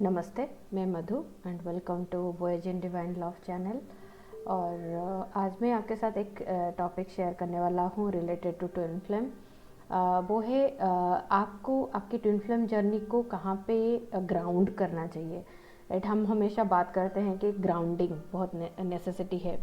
नमस्ते, मैं Madhu and welcome to voice in divine love channel. और आज मैं आपके साथ एक टॉपिक शेयर करने वाला हूँ रिलेटेड टू ट्विन फ्लेम। वो है आपको आपकी ट्विन फ्लेम जर्नी को कहाँ पे ग्राउंड करना चाहिए। राइट, हम हमेशा बात करते हैं कि ग्राउंडिंग बहुत नेसेसिटी है,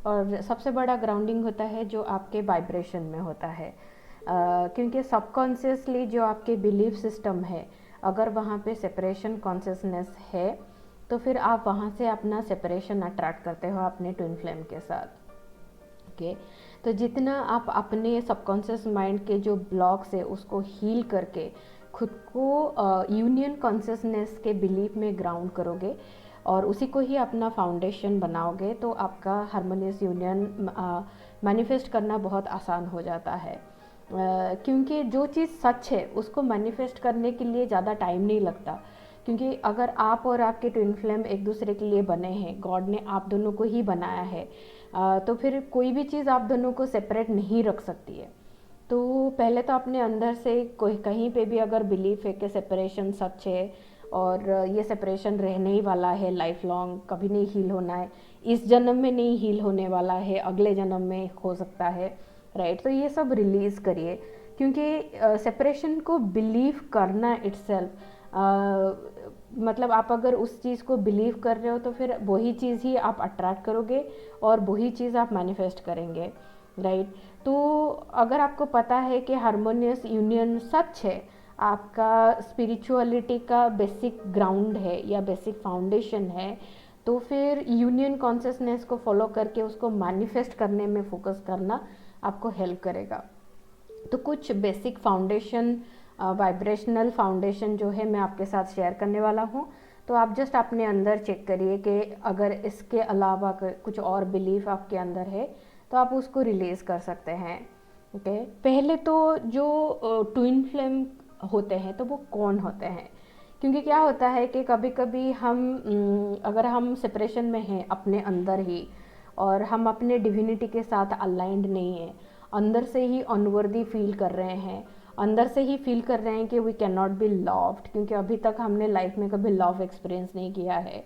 और सबसे बड़ा ग्राउंडिंग होता है जो आपके वाइब्रेशन में होता है। क्योंकि सबकॉन्शियसली जो आपके बिलीफ सिस्टम है, अगर वहाँ पे सेपरेशन कॉन्शियसनेस है तो फिर आप वहाँ से अपना सेपरेशन अट्रैक्ट करते हो अपने ट्विन फ्लेम के साथ। ओके, तो जितना आप अपने सबकॉन्शियस माइंड के जो ब्लॉक्स है उसको हील करके खुद को यूनियन कॉन्शियसनेस के बिलीफ में ग्राउंड करोगे और उसी को ही अपना फाउंडेशन बनाओगे, तो आपका हार्मोनियस यूनियन मैनिफेस्ट करना बहुत आसान हो जाता है। क्योंकि जो चीज़ सच है उसको मैनिफेस्ट करने के लिए ज़्यादा टाइम नहीं लगता। क्योंकि अगर आप और आपके ट्विन फ्लेम एक दूसरे के लिए बने हैं, गॉड ने आप दोनों को ही बनाया है, तो फिर कोई भी चीज़ आप दोनों को सेपरेट नहीं रख सकती है। तो पहले तो अपने अंदर से कोई कहीं पे भी अगर बिलीफ है कि सेपरेशन सच है और ये सेपरेशन रहने ही वाला है, लाइफ लॉन्ग कभी नहीं हील होना है, इस जन्म में नहीं हील होने वाला है, अगले जन्म में हो सकता है। राइट, तो ये सब रिलीज़ करिए। क्योंकि सेपरेशन को बिलीव करना इट्सेल्फ, मतलब आप अगर उस चीज़ को बिलीव कर रहे हो तो फिर वही चीज़ ही आप अट्रैक्ट करोगे और वही चीज़ आप मैनिफेस्ट करेंगे। राइट, तो अगर आपको पता है कि हार्मोनियस यूनियन सच है, आपका स्पिरिचुअलिटी का बेसिक ग्राउंड है या बेसिक फाउंडेशन है, तो फिर यूनियन कॉन्शियसनेस को फॉलो करके उसको मैनिफेस्ट करने में फोकस करना आपको हेल्प करेगा। तो कुछ बेसिक फाउंडेशन, वाइब्रेशनल फाउंडेशन जो है मैं आपके साथ शेयर करने वाला हूँ। तो आप जस्ट अपने अंदर चेक करिए कि अगर इसके अलावा कुछ और बिलीफ आपके अंदर है तो आप उसको रिलीज़ कर सकते हैं। ओके, पहले तो जो ट्विन फ्लेम होते हैं तो वो कौन होते हैं। क्योंकि क्या होता है कि कभी कभी अगर हम सेपरेशन में हैं अपने अंदर ही और हम अपने डिविनिटी के साथ अलाइंड नहीं है, अंदर से ही अनवर्दी फील कर रहे हैं, अंदर से ही फील कर रहे हैं कि we can not be loved, क्योंकि अभी तक हमने लाइफ में कभी लव एक्सपीरियंस नहीं किया है।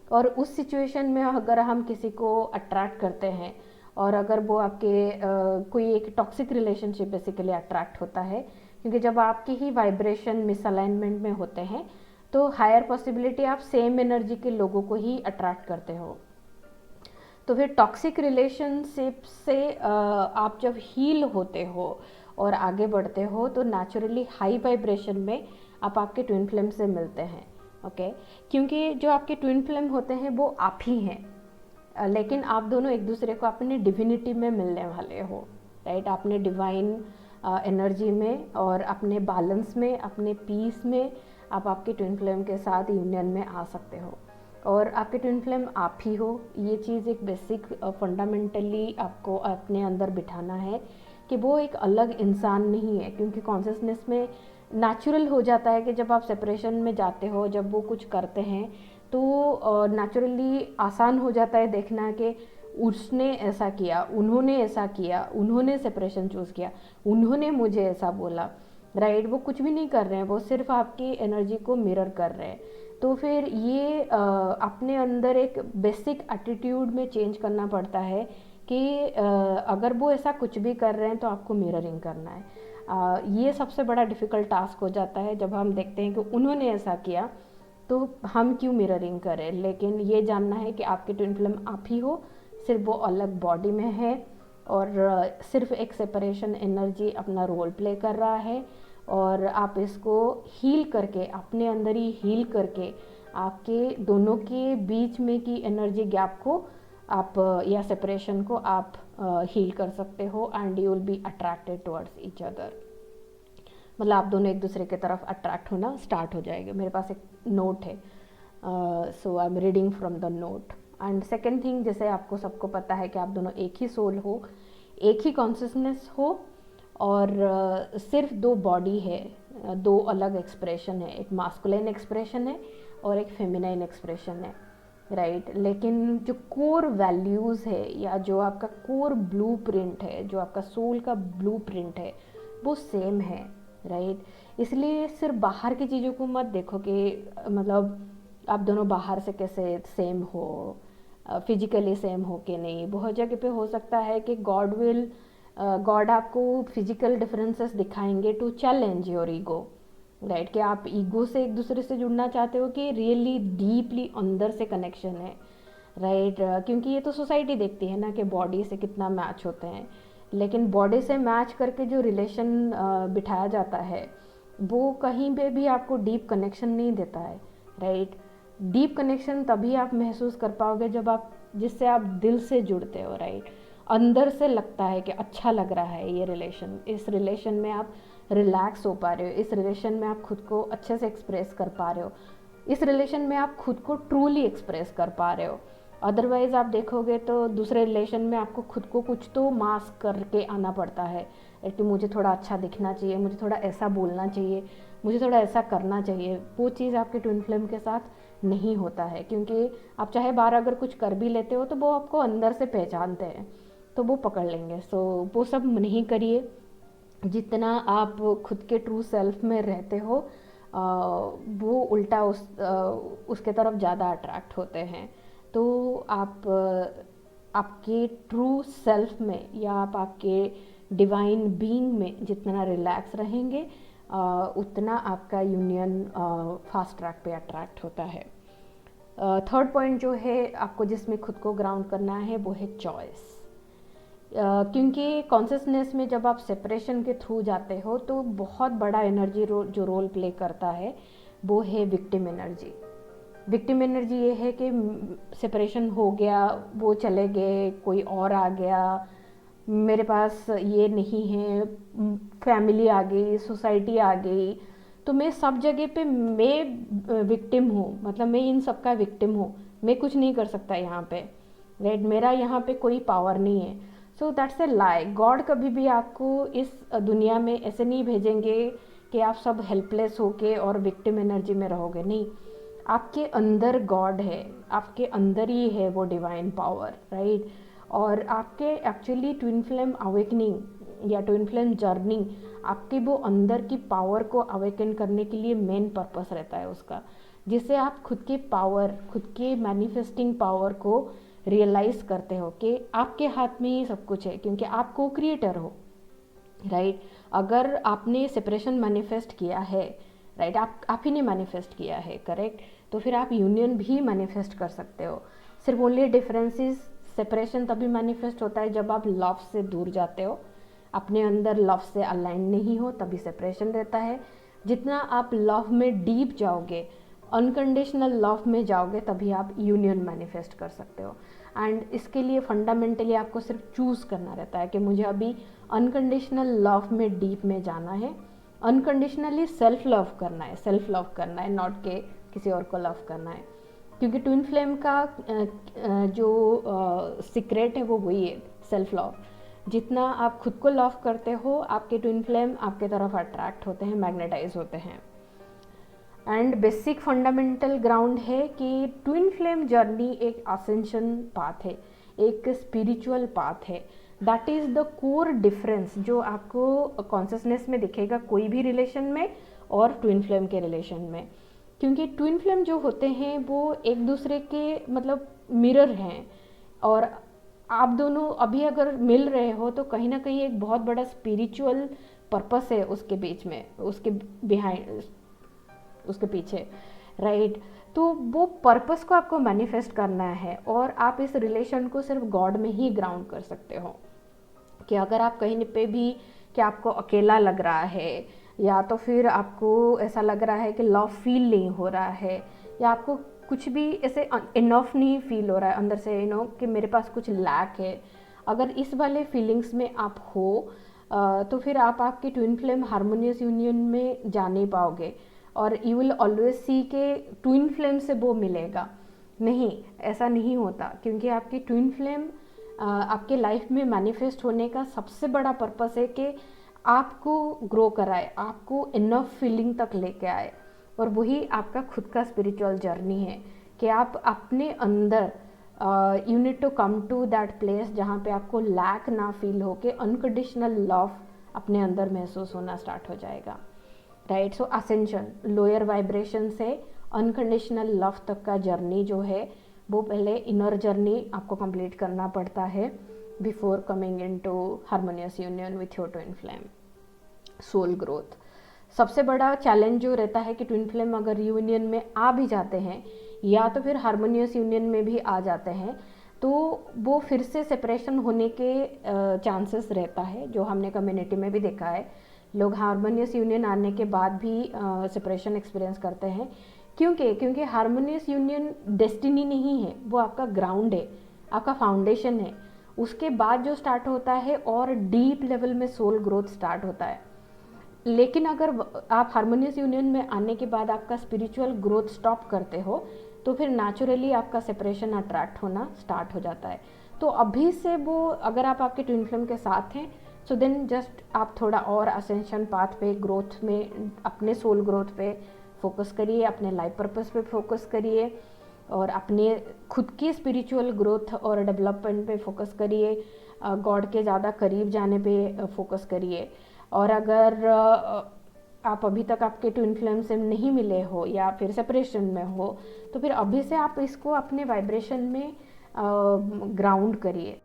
और उस सिचुएशन में अगर हम किसी को अट्रैक्ट करते हैं और अगर वो आपके कोई एक टॉक्सिक रिलेशनशिप बेसिकली अट्रैक्ट होता है, क्योंकि जब आपकी ही वाइब्रेशन मिसअलाइनमेंट में होते हैं तो हायर पॉसिबिलिटी आप सेम एनर्जी के लोगों को ही अट्रैक्ट करते हो। तो फिर टॉक्सिक रिलेशनशिप से आप जब हील होते हो और आगे बढ़ते हो तो नेचुरली हाई वाइब्रेशन में आप आपके ट्विन फ्लेम से मिलते हैं। ओके, क्योंकि जो आपके ट्विन फ्लेम होते हैं वो आप ही हैं, लेकिन आप दोनों एक दूसरे को अपने डिविनिटी में मिलने वाले हो। राइट, अपने डिवाइन एनर्जी में और अपने बैलेंस में, अपने पीस में आप आपके ट्विन फ्लेम के साथ यूनियन में आ सकते हो। और आपके ट्विन फ्लेम आप ही हो, ये चीज़ एक बेसिक फंडामेंटली आपको अपने अंदर बिठाना है कि वो एक अलग इंसान नहीं है। क्योंकि कॉन्शियसनेस में नेचुरल हो जाता है कि जब आप सेपरेशन में जाते हो, जब वो कुछ करते हैं तो नेचुरली आसान हो जाता है देखना कि उसने ऐसा किया, उन्होंने ऐसा किया, उन्होंने सेपरेशन चूज़ किया, उन्होंने मुझे ऐसा बोला। राइट, वो कुछ भी नहीं कर रहे हैं, वो सिर्फ आपकी एनर्जी को मिरर कर रहे हैं। तो फिर ये अपने अंदर एक बेसिक एटीट्यूड में चेंज करना पड़ता है कि अगर वो ऐसा कुछ भी कर रहे हैं तो आपको मिररिंग करना है। ये सबसे बड़ा डिफ़िकल्ट टास्क हो जाता है जब हम देखते हैं कि उन्होंने ऐसा किया तो हम क्यों मिररिंग करें। लेकिन ये जानना है कि आपके ट्विन फ्लेम आप ही हो, सिर्फ वो अलग बॉडी में है और सिर्फ एक सेपरेशन एनर्जी अपना रोल प्ले कर रहा है। और आप इसको हील करके, अपने अंदर ही हील करके आपके दोनों के बीच में की एनर्जी गैप को आप या सेपरेशन को आप हील कर सकते हो and you will be attracted towards each other. मतलब आप दोनों एक दूसरे की तरफ अट्रैक्ट होना स्टार्ट हो जाएगा। मेरे पास एक नोट है, so I am reading from the note. And second thing, जैसे आपको सबको पता है कि आप दोनों एक ही सोल हो, एक ही कॉन्शियसनेस हो और सिर्फ दो बॉडी है, दो अलग एक्सप्रेशन है, एक मास्कुलिन एक्सप्रेशन है और एक फेमिनाइन एक्सप्रेशन है। राइट, लेकिन जो कोर वैल्यूज़ है या जो आपका कोर ब्लूप्रिंट है, जो आपका सोल का ब्लूप्रिंट है, वो सेम है। राइट, इसलिए सिर्फ बाहर की चीज़ों को मत देखो कि मतलब आप दोनों बाहर से कैसे सेम हो, फिजिकली सेम हो कि नहीं। बहुत जगह पे हो सकता है कि गॉड आपको फिजिकल डिफरेंसेस दिखाएंगे to challenge your ego, right. कि आप ईगो से एक दूसरे से जुड़ना चाहते हो कि रियली डीपली अंदर से कनेक्शन है, राइट। क्योंकि ये तो सोसाइटी देखती है ना कि बॉडी से कितना मैच होते हैं, लेकिन बॉडी से मैच करके जो रिलेशन बिठाया जाता है वो कहीं पे भी आपको डीप कनेक्शन नहीं देता है, राइट। डीप कनेक्शन तभी आप महसूस कर पाओगे जब आप जिससे आप दिल से जुड़ते हो, राइट। अंदर से लगता है कि अच्छा लग रहा है ये रिलेशन, इस रिलेशन में आप रिलैक्स हो पा रहे हो, इस रिलेशन में आप खुद को अच्छे से एक्सप्रेस कर पा रहे हो, इस रिलेशन में आप खुद को ट्रूली एक्सप्रेस कर पा रहे हो। अदरवाइज़ आप देखोगे तो दूसरे रिलेशन में आपको खुद को कुछ तो मास्क करके आना पड़ता है कि मुझे थोड़ा अच्छा दिखना चाहिए, मुझे थोड़ा ऐसा बोलना चाहिए, मुझे थोड़ा ऐसा करना चाहिए। वो चीज़ आपके ट्विन फ्लेम के साथ नहीं होता है, क्योंकि आप चाहे बाहर अगर कुछ कर भी लेते हो तो वो आपको अंदर से पहचानते हैं, तो वो पकड़ लेंगे। सो वो सब नहीं करिए। जितना आप खुद के ट्रू सेल्फ में रहते हो वो उल्टा उसके तरफ ज़्यादा अट्रैक्ट होते हैं। तो आप आपके ट्रू सेल्फ में या आप आपके डिवाइन बीइंग में जितना रिलैक्स रहेंगे उतना आपका यूनियन फास्ट ट्रैक पे अट्रैक्ट होता है। थर्ड पॉइंट जो है आपको जिसमें खुद को ग्राउंड करना है वो है चॉइस। क्योंकि कॉन्शियसनेस में जब आप सेपरेशन के थ्रू जाते हो तो बहुत बड़ा एनर्जी जो रोल प्ले करता है वो है विक्टिम एनर्जी। विक्टिम एनर्जी ये है कि सेपरेशन हो गया, वो चले गए, कोई और आ गया, मेरे पास ये नहीं है, फैमिली आ गई, सोसाइटी आ गई, तो मैं सब जगह पे मैं विक्टिम हूँ, मतलब मैं इन सब का विक्टिम हूँ, मैं कुछ नहीं कर सकता यहाँ पे, राइट। मेरा यहाँ पे कोई पावर नहीं है। So that's a lie. God कभी भी आपको इस दुनिया में ऐसे नहीं भेजेंगे कि आप सब हेल्पलेस होके और विक्टिम एनर्जी में रहोगे, नहीं। आपके अंदर गॉड है, आपके अंदर ही है वो डिवाइन पावर, राइट। और आपके एक्चुअली ट्विन फ्लेम अवेकनिंग या ट्विन फ्लेम जर्नी आपके वो अंदर की पावर को अवेकन करने के लिए मेन पर्पस रहता है उसका, जिससे आप खुद के पावर, खुद के मैनिफेस्टिंग पावर को रियलाइज़ करते हो कि आपके हाथ में ही सब कुछ है, क्योंकि आप को क्रिएटर हो, राइट। अगर आपने सेपरेशन मैनिफेस्ट किया है, राइट, आप ही ने मैनिफेस्ट किया है, करेक्ट, तो फिर आप यूनियन भी मैनिफेस्ट कर सकते हो। सिर्फ ओनली डिफरेंसेस, सेपरेशन तभी मैनिफेस्ट होता है जब आप लव से दूर जाते हो, अपने अंदर लव से अलाइन नहीं हो, तभी सेपरेशन रहता है। जितना आप लव में डीप जाओगे, अनकंडीशनल लव में जाओगे, तभी आप यूनियन मैनिफेस्ट कर सकते हो। एंड इसके लिए फंडामेंटली आपको सिर्फ चूज़ करना रहता है कि मुझे अभी अनकंडीशनल लव में डीप में जाना है, अनकंडीशनली सेल्फ लव करना है, सेल्फ लव करना है, नॉट के किसी और को लव करना है। क्योंकि ट्विन फ्लेम का जो सीक्रेट है वो वही है, सेल्फ लव। जितना आप खुद को लव करते हो, आपके ट्विन फ्लेम आपके तरफ अट्रैक्ट होते हैं, मैग्नेटाइज होते हैं। एंड बेसिक फंडामेंटल ग्राउंड है कि ट्विन फ्लेम जर्नी एक असेंशन पाथ है, एक स्पिरिचुअल पाथ है। That is the core difference जो आपको कॉन्शियसनेस में दिखेगा कोई भी रिलेशन में और ट्विन फ्लेम के रिलेशन में। क्योंकि ट्विन फ्लेम जो होते हैं वो एक दूसरे के मतलब मिरर हैं, और आप दोनों अभी अगर मिल रहे हो तो कहीं ना कहीं एक बहुत बड़ा स्पिरिचुअल पर्पस है उसके बीच में, उसके बिहाइंड, उसके पीछे, राइट। तो वो पर्पस को आपको मैनिफेस्ट करना है, और आप इस रिलेशन को सिर्फ गॉड में ही ग्राउंड कर सकते हो। कि अगर आप कहीं पे भी कि आपको अकेला लग रहा है, या तो फिर आपको ऐसा लग रहा है कि लव फील नहीं हो रहा है, या आपको कुछ भी ऐसे इनफ नहीं फील हो रहा है अंदर से, कि मेरे पास कुछ लैक है, अगर इस वाले फीलिंग्स में आप हो तो फिर आप आपके ट्विन फ्लेम हारमोनियस यूनियन में जा नहीं पाओगे, और यू विल ऑलवेज सी के ट्विन फ्लेम से वो मिलेगा नहीं। ऐसा नहीं होता, क्योंकि आपकी ट्विन फ्लेम आपके लाइफ में मैनिफेस्ट होने का सबसे बड़ा पर्पस है कि आपको ग्रो कराए, आपको इनफ फीलिंग तक लेके आए। और वही आपका खुद का स्पिरिचुअल जर्नी है कि आप अपने अंदर you need to come to that place जहाँ पे आपको लैक ना फील हो के अनकंडीशनल लव अपने अंदर महसूस होना स्टार्ट हो जाएगा, राइट। सो असेंशन लोअर वाइब्रेशन से अनकंडीशनल लव तक का जर्नी जो है वो पहले इनर जर्नी आपको कंप्लीट करना पड़ता है before coming into harmonious union with your twin flame. Soul growth सबसे बड़ा चैलेंज जो रहता है कि ट्विन फ्लेम अगर यूनियन में आ भी जाते हैं या तो फिर हार्मोनियस यूनियन में भी आ जाते हैं तो वो फिर से सेपरेशन होने के चांसेस रहता है, जो हमने कम्युनिटी में भी देखा है। लोग हार्मोनियस यूनियन आने के बाद भी सेपरेशन एक्सपीरियंस करते हैं। क्योंकि हार्मोनियस यूनियन डेस्टिनी नहीं है, वो आपका ग्राउंड है, आपका फाउंडेशन है। उसके बाद जो स्टार्ट होता है और डीप लेवल में सोल ग्रोथ स्टार्ट होता है। लेकिन अगर आप हार्मोनियस यूनियन में आने के बाद आपका स्पिरिचुअल ग्रोथ स्टॉप करते हो तो फिर नेचुरली आपका सेपरेशन अट्रैक्ट होना स्टार्ट हो जाता है। तो अभी से वो अगर आप आपके ट्विन फ्लेम के साथ हैं सो देन जस्ट आप थोड़ा और असेंशन पाथ पे, ग्रोथ में, अपने सोल ग्रोथ पे फोकस करिए, अपने लाइफ पर्पस पे फोकस करिए और अपने खुद की स्पिरिचुअल ग्रोथ और डेवलपमेंट पे फोकस करिए, गॉड के ज़्यादा करीब जाने पे फोकस करिए। और अगर आप अभी तक आपके ट्विन फ्लेम से नहीं मिले हो या फिर सेपरेशन में हो तो फिर अभी से आप इसको अपने वाइब्रेशन में ग्राउंड करिए।